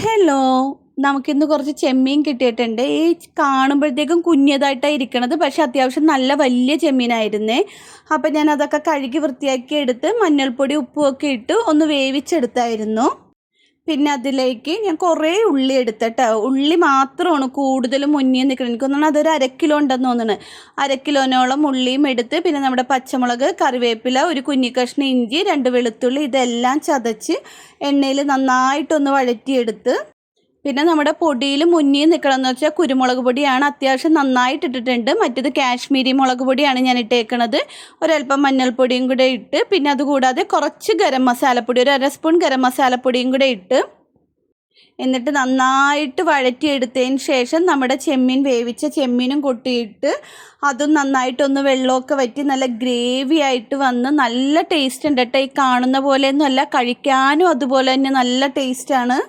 Hello, നമുക്കിന്ന് കുറച്ച് ചെമ്മീൻ കിട്ടിയിട്ടുണ്ട്. ഈ കാണുമ്പോഴത്തേക്കും കുഞ്ഞതായിട്ടാണ് ഇരിക്കണത്, പക്ഷെ അത്യാവശ്യം നല്ല വലിയ ചെമ്മീനായിരുന്നേ. അപ്പം ഞാൻ അതൊക്കെ കഴുകി വൃത്തിയാക്കി എടുത്ത് മഞ്ഞൾപ്പൊടി ഉപ്പുമൊക്കെ ഇട്ട് ഒന്ന് വേവിച്ചെടുത്തായിരുന്നു. പിന്നെ അതിലേക്ക് ഞാൻ കുറേ ഉള്ളി എടുത്തിട്ടോ. ഉള്ളി മാത്രമാണ് കൂടുതലും മുന്നിൽ നിൽക്കുന്നത്. എനിക്ക് തോന്നുന്നു അതൊരു 1/2 കിലോ ഉണ്ടെന്ന് തോന്നുന്നു. 1/2 കിലോനോളം ഉള്ളിയും എടുത്ത്, പിന്നെ നമ്മുടെ പച്ചമുളക്, കറിവേപ്പില, ഒരു കുഞ്ഞി കഷ്ണം ഇഞ്ചി, 2 വെളുത്തുള്ളി, ഇതെല്ലാം ചതച്ച് എണ്ണയിൽ നന്നായിട്ടൊന്ന് വഴറ്റിയെടുത്ത്, പിന്നെ നമ്മുടെ പൊടിയിൽ മുന്നിൽ നിൽക്കണമെന്ന് വെച്ചാൽ കുരുമുളക് പൊടിയാണ്. അത്യാവശ്യം നന്നായിട്ട് ഇട്ടിട്ടുണ്ട്. മറ്റേത് കാശ്മീരി മുളക് പൊടിയാണ് ഞാൻ ഇട്ടേക്കണത്. ഒരല്പം മഞ്ഞൾപ്പൊടിയും കൂടെ ഇട്ട്, പിന്നെ അതുകൂടാതെ കുറച്ച് ഗരം മസാലപ്പൊടി, ഒരു 1/2 സ്പൂൺ ഗരം മസാലപ്പൊടിയും കൂടെ ഇട്ട്, എന്നിട്ട് നന്നായിട്ട് വഴറ്റിയെടുത്തതിന് ശേഷം നമ്മുടെ ചെമ്മീൻ, വേവിച്ച ചെമ്മീനും കൊട്ടിയിട്ട് അതും നന്നായിട്ടൊന്ന് വെള്ളമൊക്കെ വറ്റി നല്ല ഗ്രേവി ആയിട്ട് വന്ന് നല്ല ടേസ്റ്റ് ഉണ്ട് കേട്ടോ. ഈ കാണുന്ന പോലെയൊന്നും അല്ല, കഴിക്കാനും അതുപോലെ തന്നെ നല്ല ടേസ്റ്റാണ്.